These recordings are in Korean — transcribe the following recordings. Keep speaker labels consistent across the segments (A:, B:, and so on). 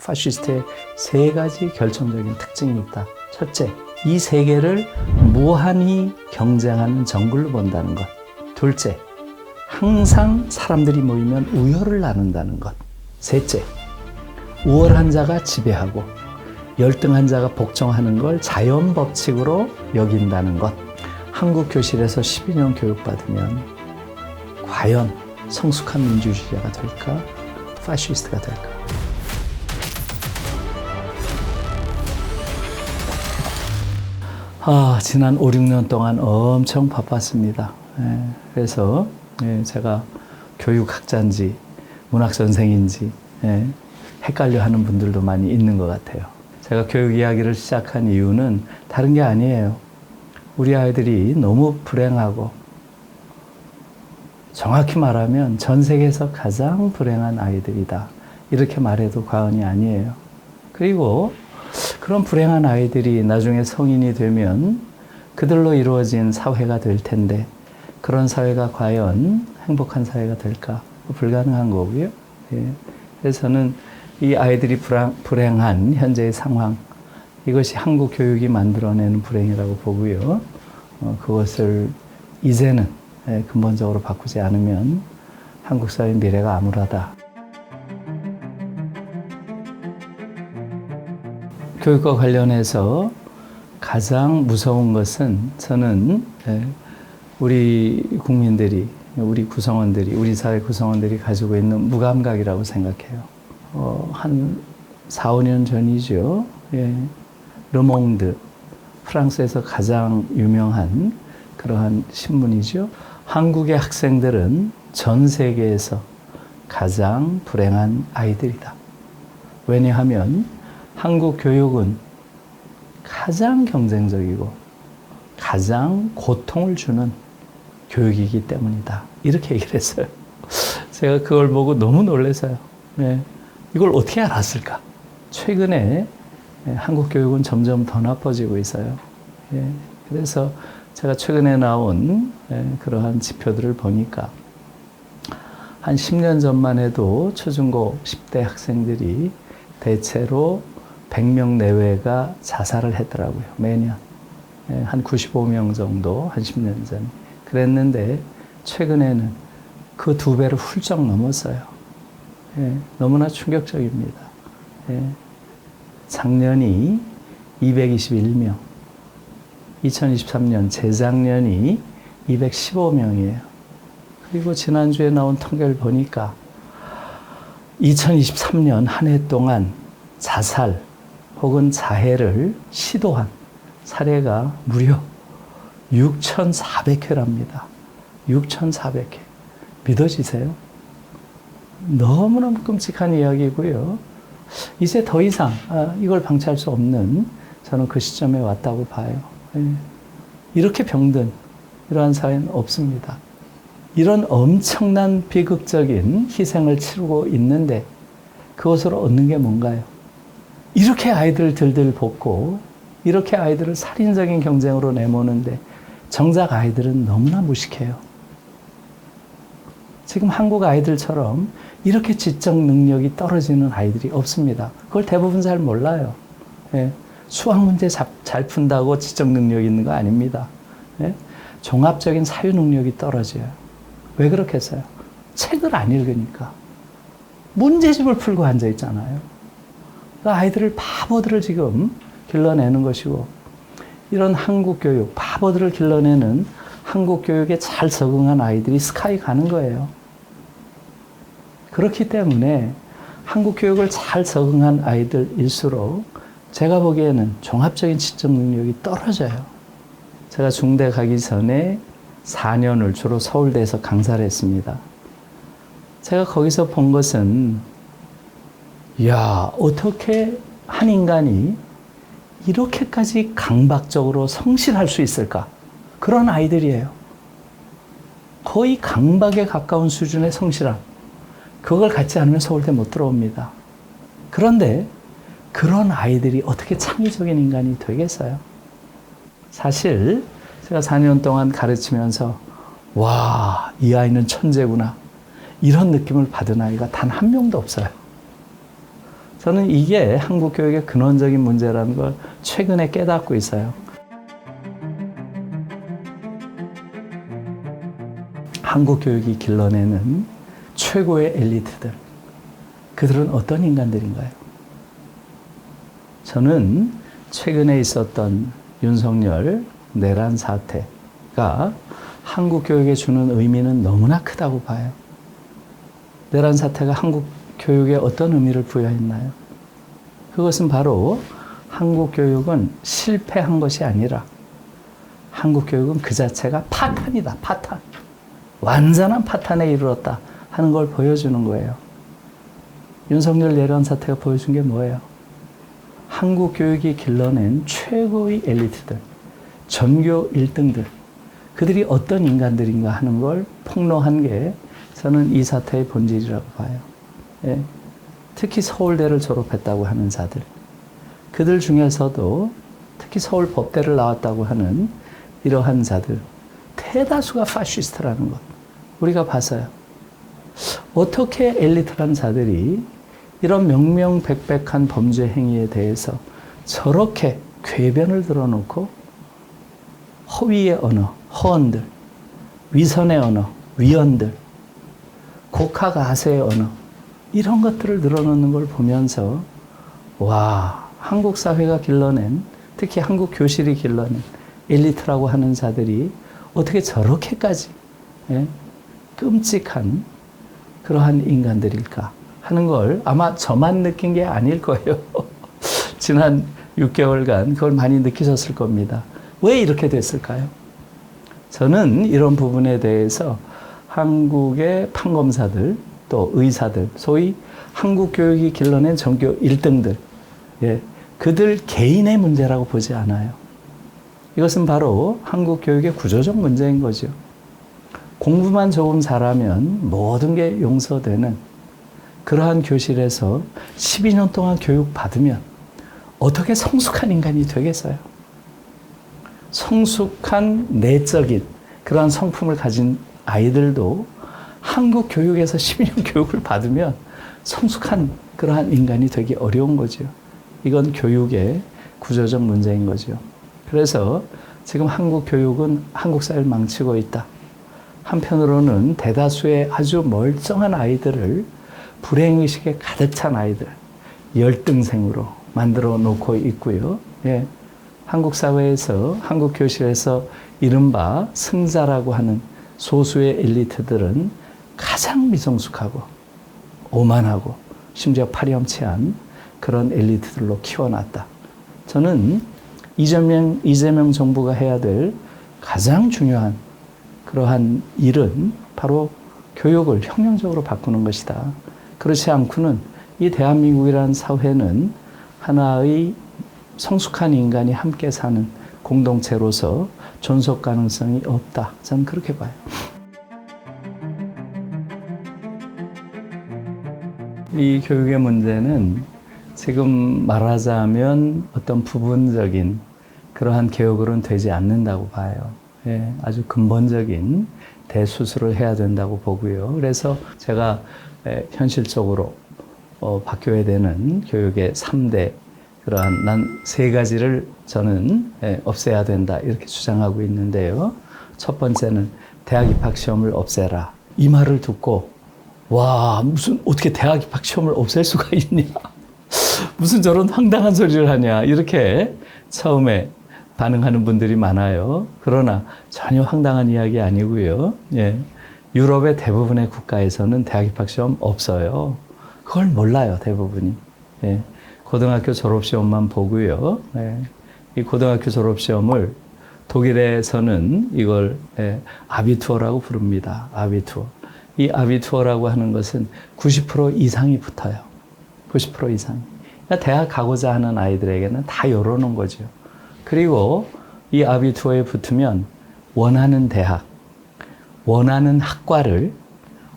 A: 파시스트의 세 가지 결정적인 특징이 있다. 첫째, 이 세계를 무한히 경쟁하는 정글로 본다는 것. 둘째, 항상 사람들이 모이면 우열을 나눈다는 것. 셋째, 우월한 자가 지배하고 열등한 자가 복종하는 걸 자연 법칙으로 여긴다는 것. 한국 교실에서 12년 교육받으면 과연 성숙한 민주주의자가 될까? 파시스트가 될까? 지난 5, 6년 동안 엄청 바빴습니다. 그래서 제가 교육학자인지 문학선생인지 헷갈려 하는 분들도 많이 있는 것 같아요. 제가 교육 이야기를 시작한 이유는 다른 게 아니에요. 우리 아이들이 너무 불행하고, 정확히 말하면 전 세계에서 가장 불행한 아이들이다. 이렇게 말해도 과언이 아니에요. 그리고 그런 불행한 아이들이 나중에 성인이 되면 그들로 이루어진 사회가 될 텐데, 그런 사회가 과연 행복한 사회가 될까? 불가능한 거고요. 그래서 저는 이 아이들이 불행한 현재의 상황, 이것이 한국 교육이 만들어내는 불행이라고 보고요. 그것을 이제는 근본적으로 바꾸지 않으면 한국 사회의 미래가 암울하다. 교육과 관련해서 가장 무서운 것은 저는 우리 국민들이, 우리 구성원들이, 우리 사회 구성원들이 가지고 있는 무감각이라고 생각해요. 한 4, 5년 전이죠. 르몽드, 프랑스에서 가장 유명한 그러한 신문이죠. 한국의 학생들은 전 세계에서 가장 불행한 아이들이다. 왜냐하면 한국 교육은 가장 경쟁적이고 가장 고통을 주는 교육이기 때문이다. 이렇게 얘기를 했어요. 제가 그걸 보고 너무 놀라서요. 이걸 어떻게 알았을까? 최근에 한국 교육은 점점 더 나빠지고 있어요. 그래서 제가 최근에 나온 그러한 지표들을 보니까 한 10년 전만 해도 초중고 10대 학생들이 대체로 100명 내외가 자살을 했더라고요. 매년. 한 95명 정도, 한 10년 전. 그랬는데 최근에는 그 2배를 훌쩍 넘었어요. 너무나 충격적입니다. 작년이 221명, 2023년 재작년이 215명이에요. 그리고 지난주에 나온 통계를 보니까 2023년 한 해 동안 자살 혹은 자해를 시도한 사례가 무려 6,400회랍니다. 6,400회. 믿어지세요? 너무너무 끔찍한 이야기고요. 이제 더 이상 이걸 방치할 수 없는, 저는 그 시점에 왔다고 봐요. 이렇게 병든 이러한 사회는 없습니다. 이런 엄청난 비극적인 희생을 치르고 있는데 그것으로 얻는 게 뭔가요? 이렇게 아이들을 들들 볶고 이렇게 아이들을 살인적인 경쟁으로 내모는데 정작 아이들은 너무나 무식해요. 지금 한국 아이들처럼 이렇게 지적 능력이 떨어지는 아이들이 없습니다. 그걸 대부분 잘 몰라요. 수학 문제 잘 푼다고 지적 능력이 있는 거 아닙니다. 종합적인 사유 능력이 떨어져요. 왜 그렇겠어요? 책을 안 읽으니까. 문제집을 풀고 앉아 있잖아요. 그러니까 아이들을, 바보들을 지금 길러내는 것이고, 이런 한국 교육, 바보들을 길러내는 한국 교육에 잘 적응한 아이들이 스카이 가는 거예요. 그렇기 때문에 한국 교육을 잘 적응한 아이들일수록 제가 보기에는 종합적인 지적 능력이 떨어져요. 제가 중대 가기 전에 4년을 주로 서울대에서 강사를 했습니다. 제가 거기서 본 것은, 어떻게 한 인간이 이렇게까지 강박적으로 성실할 수 있을까? 그런 아이들이에요. 거의 강박에 가까운 수준의 성실함. 그걸 갖지 않으면 서울대 못 들어옵니다. 그런데 그런 아이들이 어떻게 창의적인 인간이 되겠어요? 사실 제가 4년 동안 가르치면서 와, 이 아이는 천재구나, 이런 느낌을 받은 아이가 단 한 명도 없어요. 저는 이게 한국 교육의 근원적인 문제라는 걸 최근에 깨닫고 있어요. 한국 교육이 길러내는 최고의 엘리트들, 그들은 어떤 인간들인가요? 저는 최근에 있었던 윤석열 내란 사태가 한국 교육에 주는 의미는 너무나 크다고 봐요. 내란 사태가 한국 교육에 어떤 의미를 부여했나요? 그것은 바로 한국 교육은 실패한 것이 아니라 한국 교육은 그 자체가 파탄이다, 파탄. 완전한 파탄에 이르렀다 하는 걸 보여주는 거예요. 윤석열 내란 사태가 보여준 게 뭐예요? 한국 교육이 길러낸 최고의 엘리트들, 전교 1등들, 그들이 어떤 인간들인가 하는 걸 폭로한 게 저는 이 사태의 본질이라고 봐요. 예. 특히 서울대를 졸업했다고 하는 자들, 그들 중에서도 특히 서울 법대를 나왔다고 하는 이러한 자들, 대다수가 파시스트라는 것 우리가 봤어요. 어떻게 엘리트란 자들이 이런 명명백백한 범죄 행위에 대해서 저렇게 궤변을 들어놓고 허위의 언어, 허언들, 위선의 언어, 위언들, 곡하가세의 언어, 이런 것들을 늘어놓는 걸 보면서 와, 한국 사회가 길러낸, 특히 한국 교실이 길러낸 엘리트라고 하는 자들이 어떻게 저렇게까지 끔찍한 그러한 인간들일까 하는 걸 아마 저만 느낀 게 아닐 거예요. 지난 6개월간 그걸 많이 느끼셨을 겁니다. 왜 이렇게 됐을까요? 저는 이런 부분에 대해서 한국의 판검사들, 또 의사들, 소위 한국 교육이 길러낸 전교 1등들, 그들 개인의 문제라고 보지 않아요. 이것은 바로 한국 교육의 구조적 문제인 거죠. 공부만 조금 잘하면 모든 게 용서되는 그러한 교실에서 12년 동안 교육받으면 어떻게 성숙한 인간이 되겠어요? 성숙한 내적인 그러한 성품을 가진 아이들도 한국 교육에서 12년 교육을 받으면 성숙한 그러한 인간이 되기 어려운 거죠. 이건 교육의 구조적 문제인 거죠. 그래서 지금 한국 교육은 한국 사회를 망치고 있다. 한편으로는 대다수의 아주 멀쩡한 아이들을 불행의식에 가득 찬 아이들, 열등생으로 만들어 놓고 있고요. 한국 사회에서, 한국 교실에서 이른바 승자라고 하는 소수의 엘리트들은 가장 미성숙하고 오만하고 심지어 파렴치한 그런 엘리트들로 키워놨다. 저는 이재명 정부가 해야 될 가장 중요한 그러한 일은 바로 교육을 혁명적으로 바꾸는 것이다. 그렇지 않고는 이 대한민국이라는 사회는 하나의 성숙한 인간이 함께 사는 공동체로서 존속 가능성이 없다. 저는 그렇게 봐요. 이 교육의 문제는 지금 말하자면 어떤 부분적인 그러한 개혁으로는 되지 않는다고 봐요. 아주 근본적인 대수술을 해야 된다고 보고요. 그래서 제가 현실적으로 바뀌어야 되는 교육의 3대 그러한 난 3가지를 저는 없애야 된다 이렇게 주장하고 있는데요. 첫 번째는 대학 입학 시험을 없애라. 이 말을 듣고 와, 무슨 어떻게 대학 입학 시험을 없앨 수가 있냐? 무슨 저런 황당한 소리를 하냐? 이렇게 처음에 반응하는 분들이 많아요. 그러나 전혀 황당한 이야기 아니고요. 유럽의 대부분의 국가에서는 대학 입학 시험 없어요. 그걸 몰라요, 대부분이. 고등학교 졸업시험만 보고요. 이 고등학교 졸업시험을 독일에서는 이걸 아비투어라고 부릅니다. 아비투어. 이 아비투어라고 하는 것은 90% 이상이 붙어요. 90% 이상. 그러니까 대학 가고자 하는 아이들에게는 다 열어놓은 거죠. 그리고 이 아비투어에 붙으면 원하는 대학, 원하는 학과를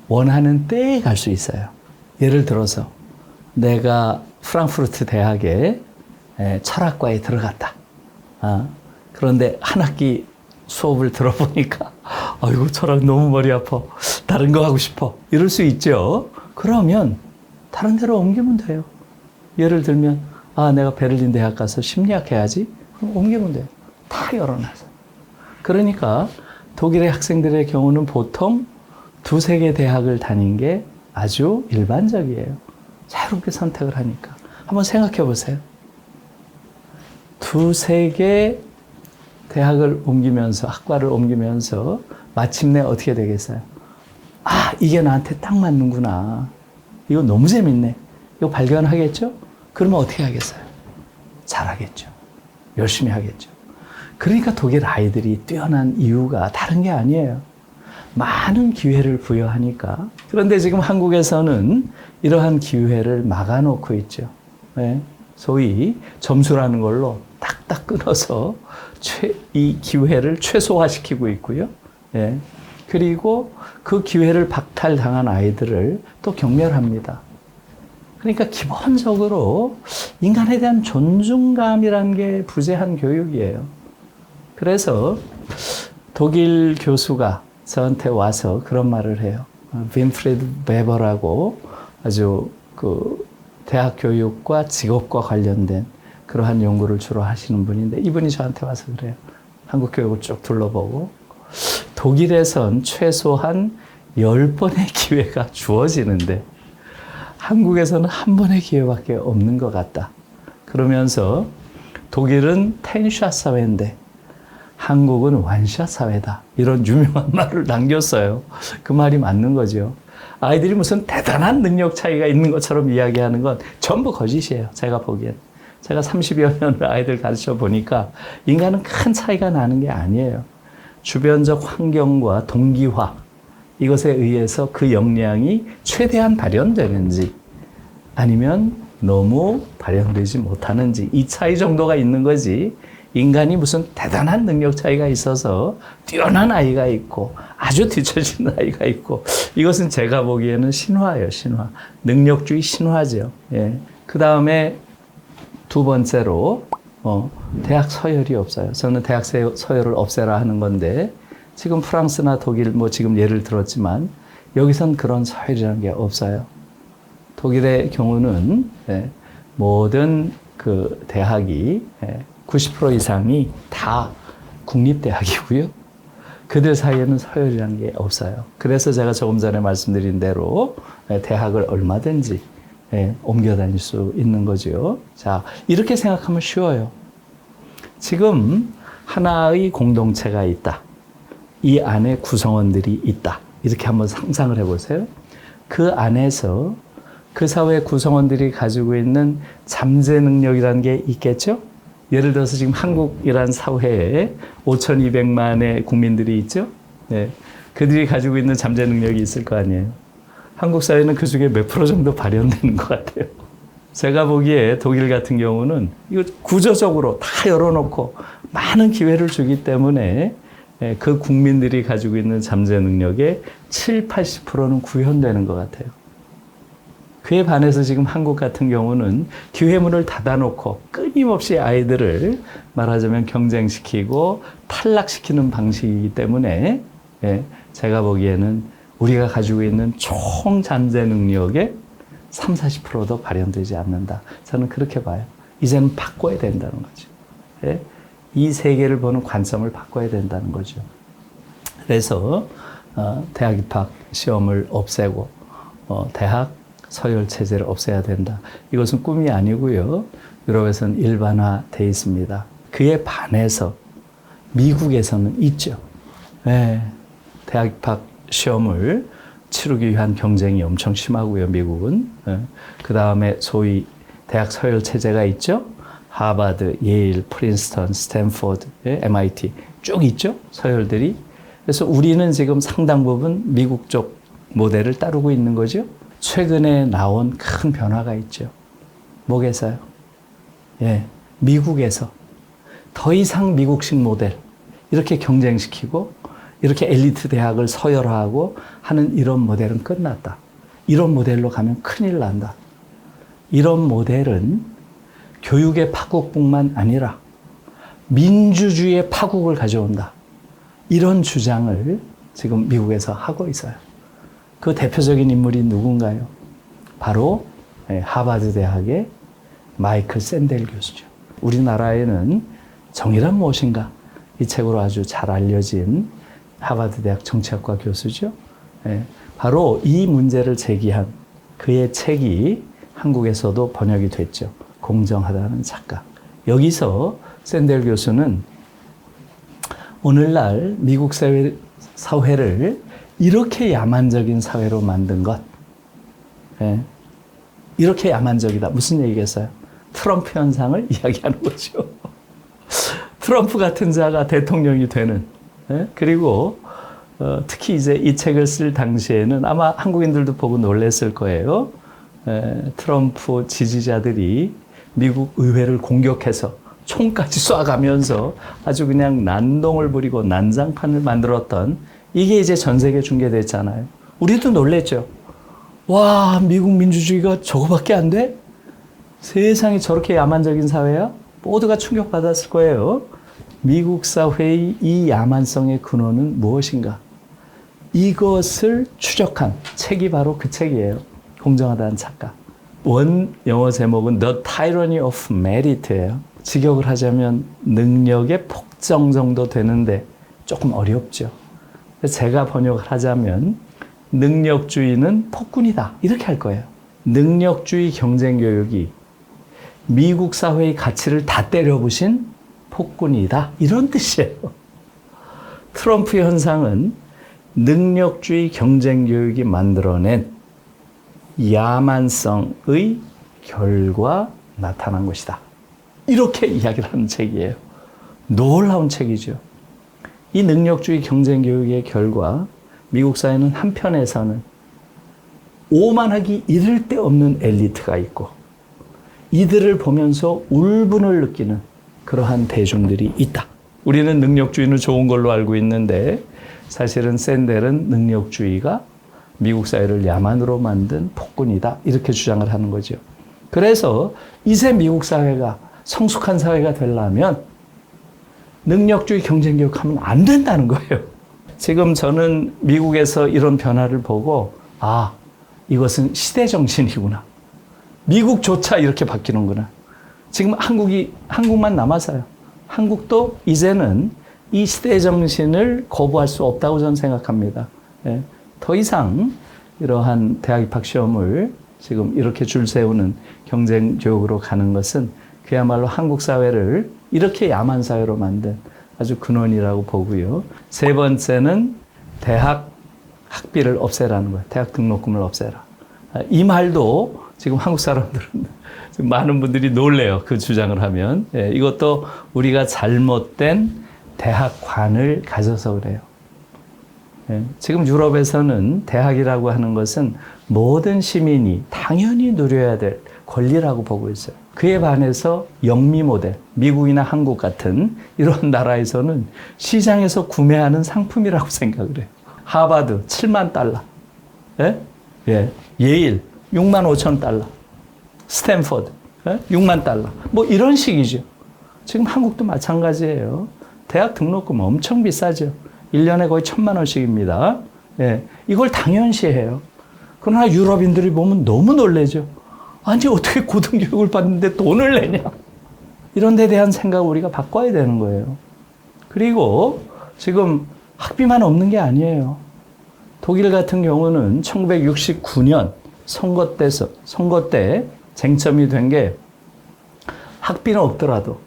A: 원하는 때에 갈 수 있어요. 예를 들어서 내가 프랑크푸르트 대학에 철학과에 들어갔다. 그런데 한 학기 수업을 들어보니까 아이고 철학 너무 머리 아파. 다른 거 하고 싶어. 이럴 수 있죠. 그러면 다른 데로 옮기면 돼요. 예를 들면, 아, 내가 베를린 대학 가서 심리학 해야지? 그럼 옮기면 돼요. 다 열어놔서. 그러니까 독일의 학생들의 경우는 보통 두세 개 대학을 다닌 게 아주 일반적이에요. 자유롭게 선택을 하니까. 한번 생각해 보세요. 두세 개 대학을 옮기면서, 학과를 옮기면서 마침내 어떻게 되겠어요? 아, 이게 나한테 딱 맞는구나. 이거 너무 재밌네. 이거 발견하겠죠? 그러면 어떻게 하겠어요? 잘하겠죠. 열심히 하겠죠. 그러니까 독일 아이들이 뛰어난 이유가 다른 게 아니에요. 많은 기회를 부여하니까. 그런데 지금 한국에서는 이러한 기회를 막아놓고 있죠. 네? 소위 점수라는 걸로 딱딱 끊어서 이 기회를 최소화시키고 있고요. 네? 그리고 그 기회를 박탈당한 아이들을 또 경멸합니다. 그러니까 기본적으로 인간에 대한 존중감이라는 게 부재한 교육이에요. 그래서 독일 교수가 저한테 와서 그런 말을 해요. 윈프리드 베버라고 아주 그 대학 교육과 직업과 관련된 그러한 연구를 주로 하시는 분인데 이분이 저한테 와서 그래요. 한국 교육을 쭉 둘러보고 독일에선 최소한 10번의 기회가 주어지는데 한국에서는 한 번의 기회밖에 없는 것 같다. 그러면서 독일은 10샷 사회인데 한국은 원샷 사회다. 이런 유명한 말을 남겼어요. 그 말이 맞는 거죠. 아이들이 무슨 대단한 능력 차이가 있는 것처럼 이야기하는 건 전부 거짓이에요. 제가 보기엔. 제가 30여 년을 아이들 가르쳐 보니까 인간은 큰 차이가 나는 게 아니에요. 주변적 환경과 동기화, 이것에 의해서 그 역량이 최대한 발현되는지 아니면 너무 발현되지 못하는지 이 차이 정도가 있는 거지 인간이 무슨 대단한 능력 차이가 있어서 뛰어난 아이가 있고 아주 뒤처지는 아이가 있고 이것은 제가 보기에는 신화예요. 신화. 능력주의 신화죠. 예. 그 다음에 두 번째로 대학 서열이 없어요. 저는 대학 서열을 없애라 하는 건데 지금 프랑스나 독일 뭐 지금 예를 들었지만 여기선 그런 서열이라는 게 없어요. 독일의 경우는 모든 그 대학이 90% 이상이 다 국립대학이고요. 그들 사이에는 서열이라는 게 없어요. 그래서 제가 조금 전에 말씀드린 대로 대학을 얼마든지 옮겨 다닐 수 있는 거죠. 자, 이렇게 생각하면 쉬워요. 지금 하나의 공동체가 있다. 이 안에 구성원들이 있다. 이렇게 한번 상상을 해보세요. 그 안에서 그 사회 구성원들이 가지고 있는 잠재 능력이라는 게 있겠죠? 예를 들어서 지금 한국이란 사회에 5,200만의 국민들이 있죠? 네. 그들이 가지고 있는 잠재 능력이 있을 거 아니에요. 한국 사회는 그 중에 몇 프로 정도 발현되는 것 같아요. 제가 보기에 독일 같은 경우는 이거 구조적으로 다 열어놓고 많은 기회를 주기 때문에 그 국민들이 가지고 있는 잠재 능력의 7, 80%는 구현되는 것 같아요. 그에 반해서 지금 한국 같은 경우는 기회문을 닫아놓고 끊임없이 아이들을 말하자면 경쟁시키고 탈락시키는 방식이기 때문에 제가 보기에는 우리가 가지고 있는 총 잠재 능력의 3, 40%도 발현되지 않는다. 저는 그렇게 봐요. 이제는 바꿔야 된다는 거죠. 이 세계를 보는 관점을 바꿔야 된다는 거죠. 그래서 대학 입학 시험을 없애고 대학 서열 체제를 없애야 된다. 이것은 꿈이 아니고요. 유럽에서는 일반화되어 있습니다. 그에 반해서 미국에서는 있죠. 대학 입학 시험을 치르기 위한 경쟁이 엄청 심하고요. 미국은. 그 다음에 소위 대학 서열 체제가 있죠. 하버드, 예일, 프린스턴, 스탠포드, MIT 쭉 있죠. 서열들이. 그래서 우리는 지금 상당 부분 미국 쪽 모델을 따르고 있는 거죠. 최근에 나온 큰 변화가 있죠. 뭐겠어요? 미국에서 더 이상 미국식 모델 이렇게 경쟁시키고 이렇게 엘리트 대학을 서열화하고 하는 이런 모델은 끝났다. 이런 모델로 가면 큰일 난다. 이런 모델은 교육의 파국뿐만 아니라 민주주의의 파국을 가져온다. 이런 주장을 지금 미국에서 하고 있어요. 그 대표적인 인물이 누군가요? 바로 하버드 대학의 마이클 샌델 교수죠. 우리나라에는 정의란 무엇인가? 이 책으로 아주 잘 알려진 하버드 대학 정치학과 교수죠. 예, 바로 이 문제를 제기한 그의 책이 한국에서도 번역이 됐죠. 공정하다는 착각. 여기서 샌델 교수는 오늘날 미국 사회를 이렇게 야만적인 사회로 만든 것. 예, 이렇게 야만적이다. 무슨 얘기겠어요? 트럼프 현상을 이야기하는 거죠. 트럼프 같은 자가 대통령이 되는. 예? 그리고 특히 이제 이 책을 쓸 당시에는 아마 한국인들도 보고 놀랐을 거예요. 트럼프 지지자들이 미국 의회를 공격해서 총까지 쏴가면서 아주 그냥 난동을 부리고 난장판을 만들었던 이게 이제 전 세계에 중계됐잖아요. 우리도 놀랬죠. 와, 미국 민주주의가 저거밖에 안 돼? 세상에 저렇게 야만적인 사회야? 모두가 충격받았을 거예요. 미국 사회의 이 야만성의 근원은 무엇인가? 이것을 추적한 책이 바로 그 책이에요. 공정하다는 착각. 원 영어 제목은 The Tyranny of Merit예요. 직역을 하자면 능력의 폭정 정도 되는데 조금 어렵죠. 제가 번역을 하자면 능력주의는 폭군이다. 이렇게 할 거예요. 능력주의 경쟁교육이 미국 사회의 가치를 다 때려부신 폭군이다. 이런 뜻이에요. 트럼프 현상은 능력주의 경쟁교육이 만들어낸 야만성의 결과 나타난 것이다. 이렇게 이야기를 하는 책이에요. 놀라운 책이죠. 이 능력주의 경쟁교육의 결과 미국 사회는 한편에서는 오만하기 이를 데 없는 엘리트가 있고 이들을 보면서 울분을 느끼는 그러한 대중들이 있다. 우리는 능력주의는 좋은 걸로 알고 있는데 사실은 샌델은 능력주의가 미국 사회를 야만으로 만든 폭군이다. 이렇게 주장을 하는 거죠. 그래서 이제 미국 사회가 성숙한 사회가 되려면 능력주의 경쟁교육하면 안 된다는 거예요. 지금 저는 미국에서 이런 변화를 보고 아, 이것은 시대정신이구나. 미국조차 이렇게 바뀌는구나. 지금 한국만 남아서요. 한국도 이제는 이 시대정신을 거부할 수 없다고 저는 생각합니다. 예, 더 이상 이러한 대학 입학 시험을 지금 이렇게 줄 세우는 경쟁 교육으로 가는 것은 그야말로 한국 사회를 이렇게 야만 사회로 만든 아주 근원이라고 보고요. 세 번째는 대학 학비를 없애라는 거예요. 대학 등록금을 없애라. 이 말도 지금 한국 사람들은 많은 분들이 놀래요. 그 주장을 하면. 예, 이것도 우리가 잘못된 대학관을 가져서 그래요. 예, 지금 유럽에서는 대학이라고 하는 것은 모든 시민이 당연히 누려야 될 권리라고 보고 있어요. 그에 반해서 영미 모델, 미국이나 한국 같은 이런 나라에서는 시장에서 구매하는 상품이라고 생각을 해요. 하버드 7만 달러, 예? 예. 예일 6만 5천 달러, 스탠퍼드 6만 달러, 뭐 이런 식이죠. 지금 한국도 마찬가지예요. 대학 등록금 엄청 비싸죠. 1년에 거의 1,000만 원씩입니다. 예. 이걸 당연시해요. 그러나 유럽인들이 보면 너무 놀라죠. 아니 어떻게 고등교육을 받는데 돈을 내냐. 이런 데 대한 생각을 우리가 바꿔야 되는 거예요. 그리고 지금 학비만 없는 게 아니에요. 독일 같은 경우는 1969년 선거 때 쟁점이 된 게 학비는 없더라도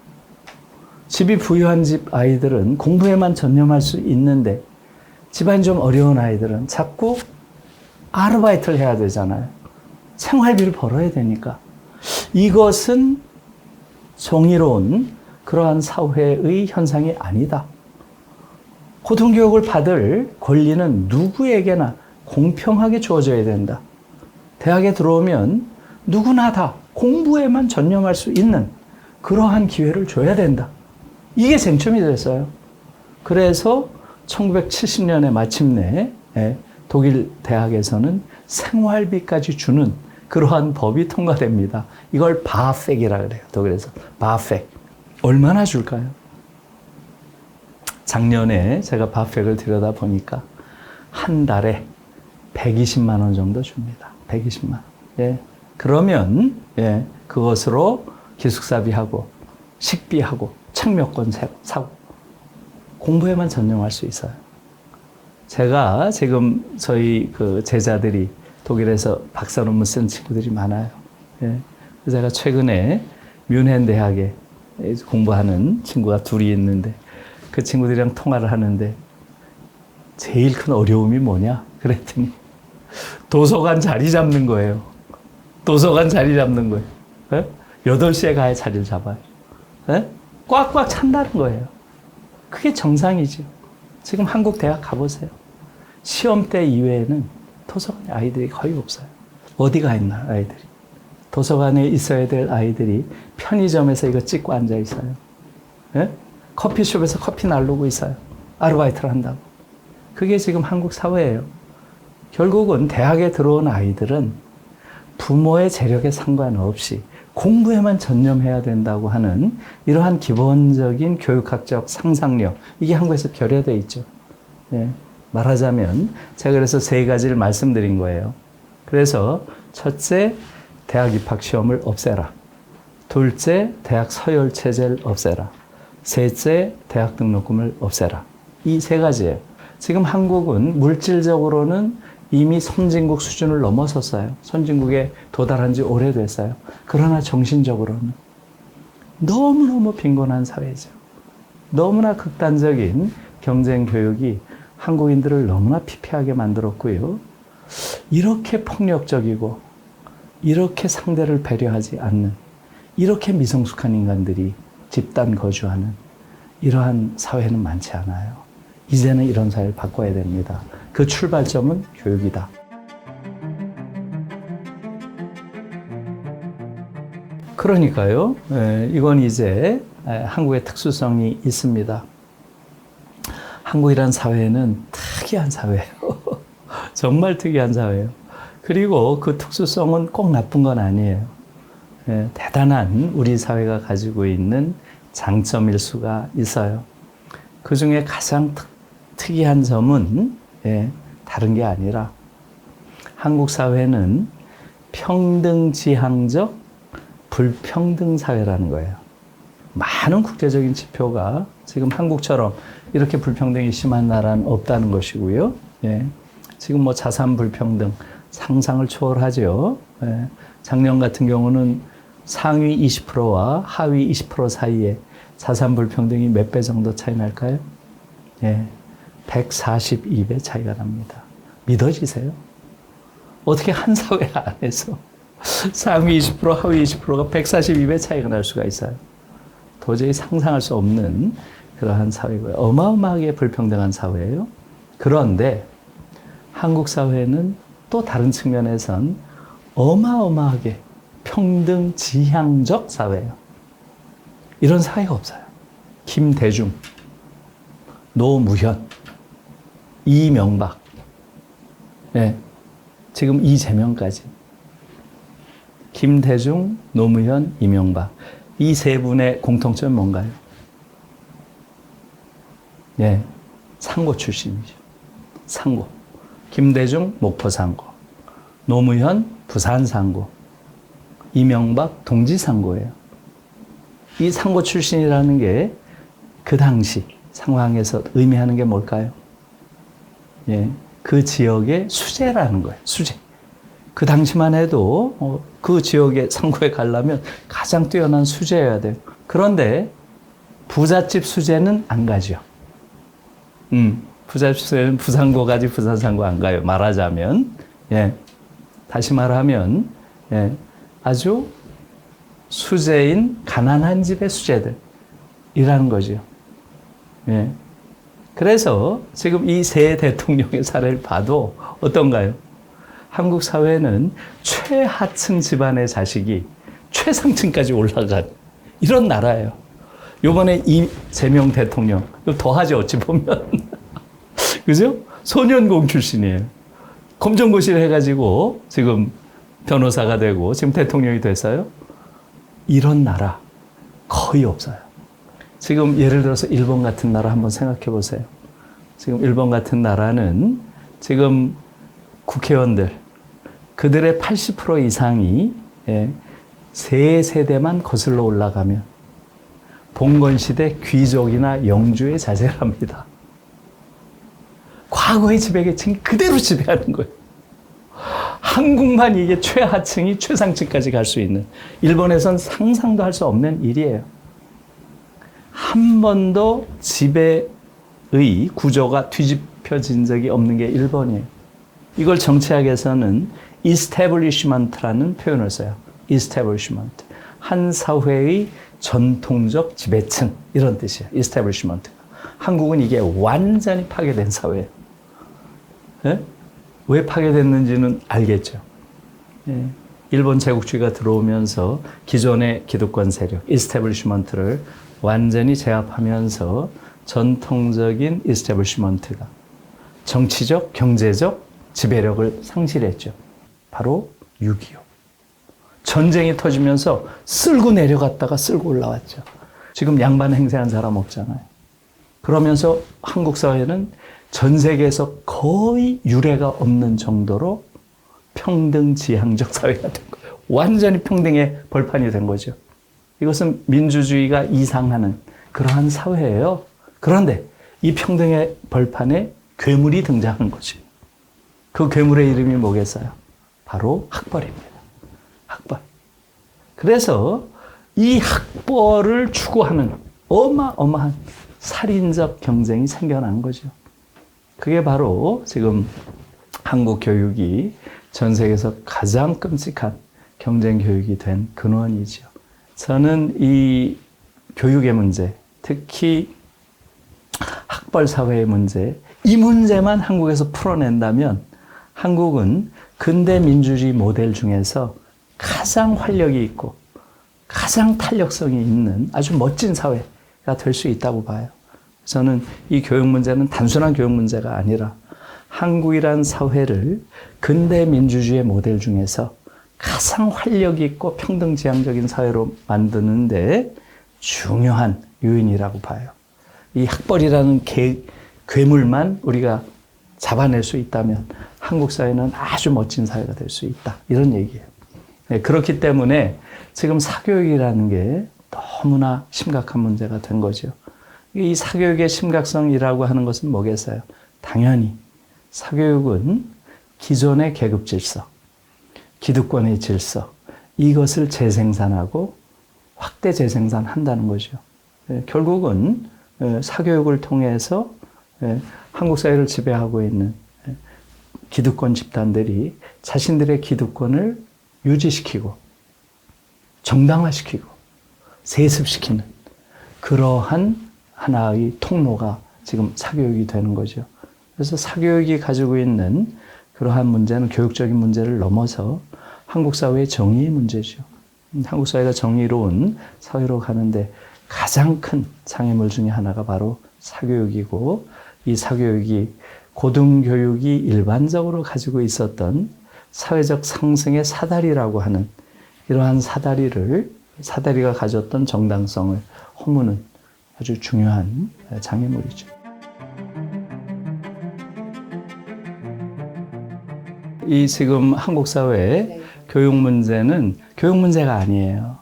A: 집이 부유한 집 아이들은 공부에만 전념할 수 있는데 집안이 좀 어려운 아이들은 자꾸 아르바이트를 해야 되잖아요. 생활비를 벌어야 되니까. 이것은 정의로운 그러한 사회의 현상이 아니다. 고등교육을 받을 권리는 누구에게나 공평하게 주어져야 된다. 대학에 들어오면 누구나 다 공부에만 전념할 수 있는 그러한 기회를 줘야 된다. 이게 쟁점이 됐어요. 그래서 1970년에 마침내 독일 대학에서는 생활비까지 주는 그러한 법이 통과됩니다. 이걸 바펙이라 그래요. 독일에서 바펙. 얼마나 줄까요? 작년에 제가 바펙을 들여다보니까 한 달에 120만 원 정도 줍니다. 120만 원. 예. 그러면 그것으로 기숙사비하고 식비하고 책몇권 사고 공부에만 전념할 수 있어요. 제가 지금 저희 그 제자들이 독일에서 박사 논문 쓴 친구들이 많아요. 예. 제가 최근에 뮌헨 대학에 공부하는 친구가 둘이 있는데 그 친구들이랑 통화를 하는데 제일 큰 어려움이 뭐냐? 그랬더니 도서관 자리 잡는 거예요. 도서관 자리 잡는 거예요. 예? 8시에 가야 자리를 잡아요. 예? 꽉꽉 찬다는 거예요. 그게 정상이죠. 지금 한국 대학 가보세요. 시험 때 이외에는 도서관에 아이들이 거의 없어요. 어디가 있나 아이들이. 도서관에 있어야 될 아이들이 편의점에서 이거 찍고 앉아 있어요. 예? 커피숍에서 커피 나르고 있어요. 아르바이트를 한다고. 그게 지금 한국 사회예요. 결국은 대학에 들어온 아이들은 부모의 재력에 상관없이 공부에만 전념해야 된다고 하는 이러한 기본적인 교육학적 상상력, 이게 한국에서 결여되어 있죠. 예. 말하자면 제가 그래서 3가지를 말씀드린 거예요. 그래서 첫째, 대학 입학 시험을 없애라. 둘째, 대학 서열 체제를 없애라. 셋째, 대학 등록금을 없애라. 이 3가지예요. 지금 한국은 물질적으로는 이미 선진국 수준을 넘어섰어요. 선진국에 도달한 지 오래됐어요. 그러나 정신적으로는 너무너무 빈곤한 사회죠. 너무나 극단적인 경쟁 교육이 한국인들을 너무나 피폐하게 만들었고요. 이렇게 폭력적이고 이렇게 상대를 배려하지 않는 이렇게 미성숙한 인간들이 집단 거주하는 이러한 사회는 많지 않아요. 이제는 이런 사회를 바꿔야 됩니다. 그 출발점은 교육이다. 그러니까요, 이건 이제 한국의 특수성이 있습니다. 한국이란 사회는 특이한 사회예요. 정말 특이한 사회예요. 그리고 그 특수성은 꼭 나쁜 건 아니에요. 대단한 우리 사회가 가지고 있는 장점일 수가 있어요. 그 중에 가장 특이한 점은 다른 게 아니라 한국 사회는 평등지향적 불평등 사회라는 거예요. 많은 국제적인 지표가 지금 한국처럼 이렇게 불평등이 심한 나라는 없다는 것이고요. 지금 뭐 자산 불평등 상상을 초월하죠. 작년 같은 경우는 상위 20%와 하위 20% 사이에 자산 불평등이 몇 배 정도 차이 날까요? 142배 차이가 납니다. 믿어지세요? 어떻게 한 사회 안에서 상위 20%, 하위 20%가 142배 차이가 날 수가 있어요? 도저히 상상할 수 없는 그러한 사회고요. 어마어마하게 불평등한 사회예요. 그런데 한국 사회는 또 다른 측면에선 어마어마하게 평등지향적 사회예요. 이런 사회가 없어요. 김대중, 노무현, 이명박, 지금 이재명까지. 김대중, 노무현, 이명박. 이 3분의 공통점은 뭔가요? 상고 출신이죠. 상고. 김대중, 목포 상고. 노무현, 부산 상고. 이명박, 동지 상고예요. 이 상고 출신이라는 게 그 당시 상황에서 의미하는 게 뭘까요? 그 지역의 수재라는 거예요. 수재. 그 당시만 해도 그 지역의 상고에 가려면 가장 뛰어난 수재여야 돼요. 그런데 부잣집 수재는 안 가죠. 부잣집 수재는 부산고 가지 부산상고 안 가요. 말하자면. 다시 말하면 아주 수재인 가난한 집의 수재들이라는 거죠. 그래서 지금 이 3 대통령의 사례를 봐도 어떤가요? 한국 사회는 최하층 집안의 자식이 최상층까지 올라간 이런 나라예요. 요번에 이재명 대통령, 더하지 어찌 보면. 그죠? 소년공 출신이에요. 검정고시를 해가지고 지금 변호사가 되고 지금 대통령이 됐어요. 이런 나라 거의 없어요. 지금 예를 들어서 일본 같은 나라 한번 생각해 보세요. 지금 일본 같은 나라는 지금 국회의원들, 그들의 80% 이상이 세세대만 거슬러 올라가면 봉건시대 귀족이나 영주의 자제랍니다. 과거의 지배계층이 그대로 지배하는 거예요. 한국만 이게 최하층이 최상층까지 갈 수 있는, 일본에선 상상도 할 수 없는 일이에요. 한 번도 지배의 구조가 뒤집혀진 적이 없는 게 일본이에요. 이걸 정치학에서는 establishment라는 표현을 써요. establishment. 한 사회의 전통적 지배층, 이런 뜻이에요. establishment. 한국은 이게 완전히 파괴된 사회예요. 예? 왜 파괴됐는지는 알겠죠. 예. 일본 제국주의가 들어오면서 기존의 기득권 세력, 이스태블리시먼트를 완전히 제압하면서 전통적인 이스태블리시먼트가 정치적, 경제적 지배력을 상실했죠. 바로 6.25. 전쟁이 터지면서 쓸고 내려갔다가 쓸고 올라왔죠. 지금 양반 행세한 사람 없잖아요. 그러면서 한국 사회는 전 세계에서 거의 유례가 없는 정도로 평등지향적 사회가 된 거예요. 완전히 평등의 벌판이 된 거죠. 이것은 민주주의가 이상하는 그러한 사회예요. 그런데 이 평등의 벌판에 괴물이 등장한 거죠. 그 괴물의 이름이 뭐겠어요? 바로 학벌입니다. 학벌. 그래서 이 학벌을 추구하는 어마어마한 살인적 경쟁이 생겨난 거죠. 그게 바로 지금 한국 교육이 전 세계에서 가장 끔찍한 경쟁 교육이 된 근원이죠. 저는 이 교육의 문제, 특히 학벌 사회의 문제, 이 문제만 한국에서 풀어낸다면 한국은 근대 민주주의 모델 중에서 가장 활력이 있고 가장 탄력성이 있는 아주 멋진 사회가 될 수 있다고 봐요. 저는 이 교육 문제는 단순한 교육 문제가 아니라 한국이란 사회를 근대 민주주의 모델 중에서 가장 활력 있고 평등지향적인 사회로 만드는데 중요한 요인이라고 봐요. 이 학벌이라는 괴물만 우리가 잡아낼 수 있다면 한국 사회는 아주 멋진 사회가 될 수 있다. 이런 얘기예요. 네, 그렇기 때문에 지금 사교육이라는 게 너무나 심각한 문제가 된 거죠. 이 사교육의 심각성이라고 하는 것은 뭐겠어요? 당연히 사교육은 기존의 계급 질서, 기득권의 질서, 이것을 재생산하고 확대 재생산한다는 거죠. 결국은 사교육을 통해서 한국 사회를 지배하고 있는 기득권 집단들이 자신들의 기득권을 유지시키고 정당화시키고 세습시키는 그러한 하나의 통로가 지금 사교육이 되는 거죠. 그래서 사교육이 가지고 있는 그러한 문제는 교육적인 문제를 넘어서 한국 사회의 정의의 문제죠. 한국 사회가 정의로운 사회로 가는데 가장 큰 장애물 중에 하나가 바로 사교육이고, 이 사교육이 고등교육이 일반적으로 가지고 있었던 사회적 상승의 사다리라고 하는 이러한 사다리가 가졌던 정당성을 허무는 아주 중요한 장애물이죠. 이 지금 한국 사회의 교육 문제는 교육 문제가 아니에요.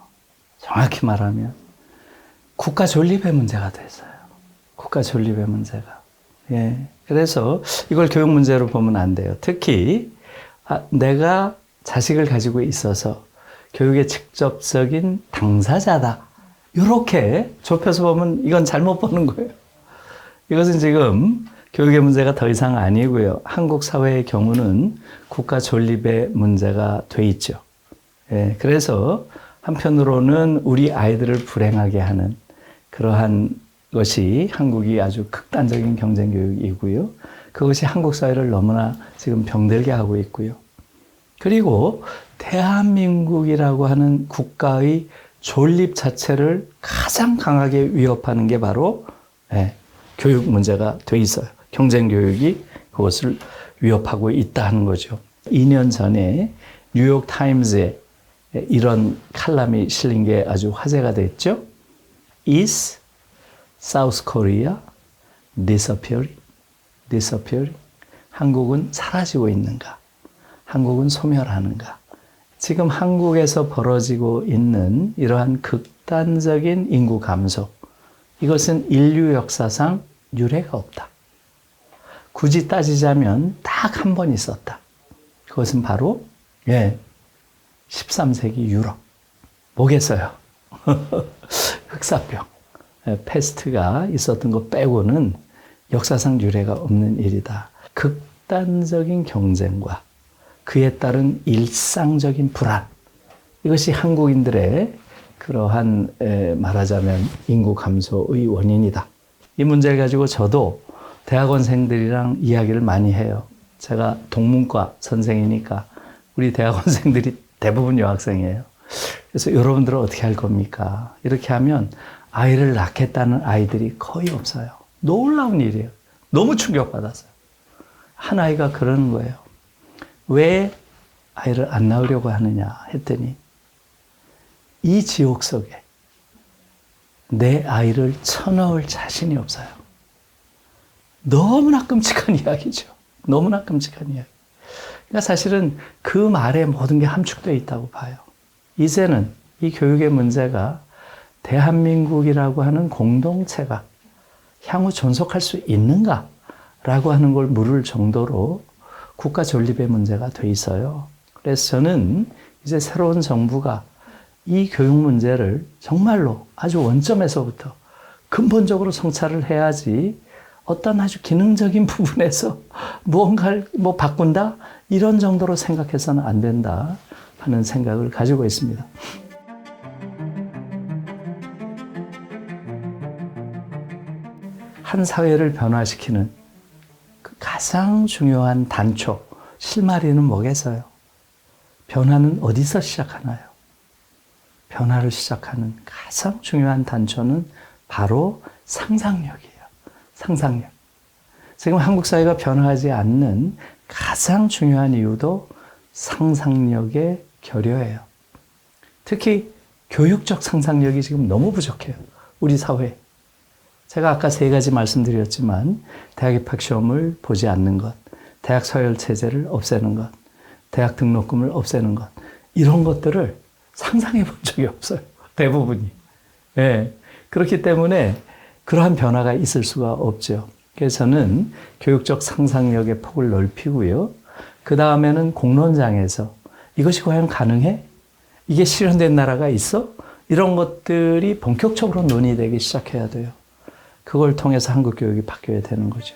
A: 정확히 말하면 국가 존립의 문제가 됐어요. 국가 존립의 문제가. 예. 그래서 이걸 교육 문제로 보면 안 돼요. 특히 내가 자식을 가지고 있어서 교육의 직접적인 당사자다. 이렇게 좁혀서 보면 이건 잘못 보는 거예요. 이것은 지금 교육의 문제가 더 이상 아니고요. 한국 사회의 경우는 국가 존립의 문제가 돼 있죠. 예, 그래서 한편으로는 우리 아이들을 불행하게 하는 그러한 것이 한국이 아주 극단적인 경쟁 교육이고요. 그것이 한국 사회를 너무나 지금 병들게 하고 있고요. 그리고 대한민국이라고 하는 국가의 존립 자체를 가장 강하게 위협하는 게 바로 교육 문제가 돼 있어요. 경쟁 교육이 그것을 위협하고 있다는 거죠. 2년 전에 뉴욕 타임즈에 이런 칼럼이 실린 게 아주 화제가 됐죠. Is South Korea disappearing? disappearing? 한국은 사라지고 있는가? 한국은 소멸하는가? 지금 한국에서 벌어지고 있는 이러한 극단적인 인구 감소, 이것은 인류 역사상 유례가 없다. 굳이 따지자면 딱 한 번 있었다. 그것은 바로 13세기 유럽. 뭐겠어요? 흑사병, 패스트가 있었던 것 빼고는 역사상 유례가 없는 일이다. 극단적인 경쟁과 그에 따른 일상적인 불안, 이것이 한국인들의 그러한 말하자면 인구 감소의 원인이다. 이 문제를 가지고 저도 대학원생들이랑 이야기를 많이 해요. 제가 동문과 선생이니까 우리 대학원생들이 대부분 여학생이에요. 그래서 여러분들은 어떻게 할 겁니까? 이렇게 하면 아이를 낳겠다는 아이들이 거의 없어요. 놀라운 일이에요. 너무 충격받았어요. 한 아이가 그러는 거예요. 왜 아이를 안 낳으려고 하느냐 했더니 이 지옥 속에 내 아이를 쳐넣을 자신이 없어요. 너무나 끔찍한 이야기죠. 너무나 끔찍한 이야기. 그러니까 사실은 그 말에 모든 게 함축되어 있다고 봐요. 이제는 이 교육의 문제가 대한민국이라고 하는 공동체가 향후 존속할 수 있는가라고 하는 걸 물을 정도로 국가 존립의 문제가 돼 있어요. 그래서 저는 이제 새로운 정부가 이 교육 문제를 정말로 아주 원점에서부터 근본적으로 성찰을 해야지 어떤 아주 기능적인 부분에서 무언가를 바꾼다? 이런 정도로 생각해서는 안 된다 하는 생각을 가지고 있습니다. 한 사회를 변화시키는 그 가장 중요한 단초, 실마리는 뭐겠어요? 변화는 어디서 시작하나요? 변화를 시작하는 가장 중요한 단초는 바로 상상력이에요. 상상력. 지금 한국 사회가 변화하지 않는 가장 중요한 이유도 상상력의 결여예요. 특히 교육적 상상력이 지금 너무 부족해요. 우리 사회에. 제가 아까 3가지 말씀드렸지만 대학 입학 시험을 보지 않는 것, 대학 서열 체제를 없애는 것, 대학 등록금을 없애는 것, 이런 것들을 상상해 본 적이 없어요. 대부분이. 그렇기 때문에 그러한 변화가 있을 수가 없죠. 그래서 저는 교육적 상상력의 폭을 넓히고요. 그 다음에는 공론장에서 이것이 과연 가능해? 이게 실현된 나라가 있어? 이런 것들이 본격적으로 논의되기 시작해야 돼요. 그걸 통해서 한국 교육이 바뀌어야 되는 거죠.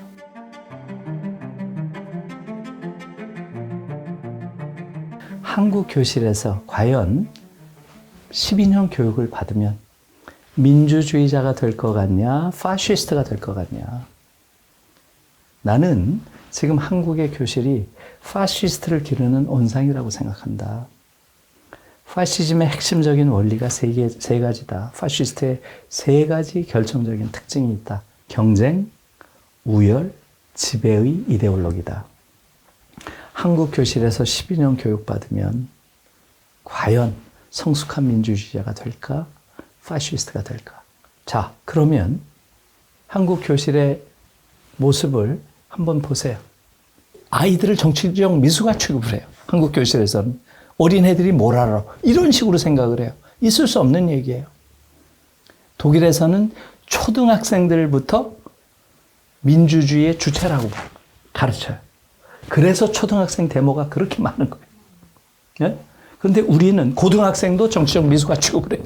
A: 한국 교실에서 과연 12년 교육을 받으면 민주주의자가 될 것 같냐, 파시스트가 될 것 같냐. 나는 지금 한국의 교실이 파시스트를 기르는 온상이라고 생각한다. 파시즘의 핵심적인 원리가 세 가지다. 파시스트의 3가지 결정적인 특징이 있다. 경쟁, 우열, 지배의 이데올로기다. 한국 교실에서 12년 교육받으면 과연 성숙한 민주주의자가 될까? 파시스트가 될까? 자, 그러면 한국 교실의 모습을 한번 보세요. 아이들을 정치적 미숙아 취급을 해요. 한국 교실에서는. 어린애들이 뭘 알아? 이런 식으로 생각을 해요. 있을 수 없는 얘기예요. 독일에서는 초등학생들부터 민주주의의 주체라고 가르쳐요. 그래서 초등학생 데모가 그렇게 많은 거예요. 네? 그런데 우리는 고등학생도 정치적 미숙아 취급을 해요.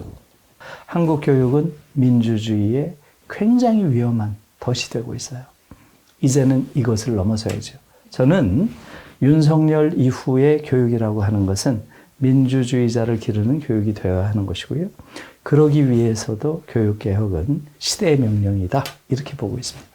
A: 한국 교육은 민주주의에 굉장히 위험한 덫이 되고 있어요. 이제는 이것을 넘어서야죠. 저는 윤석열 이후의 교육이라고 하는 것은 민주주의자를 기르는 교육이 되어야 하는 것이고요. 그러기 위해서도 교육개혁은 시대의 명령이다. 이렇게 보고 있습니다.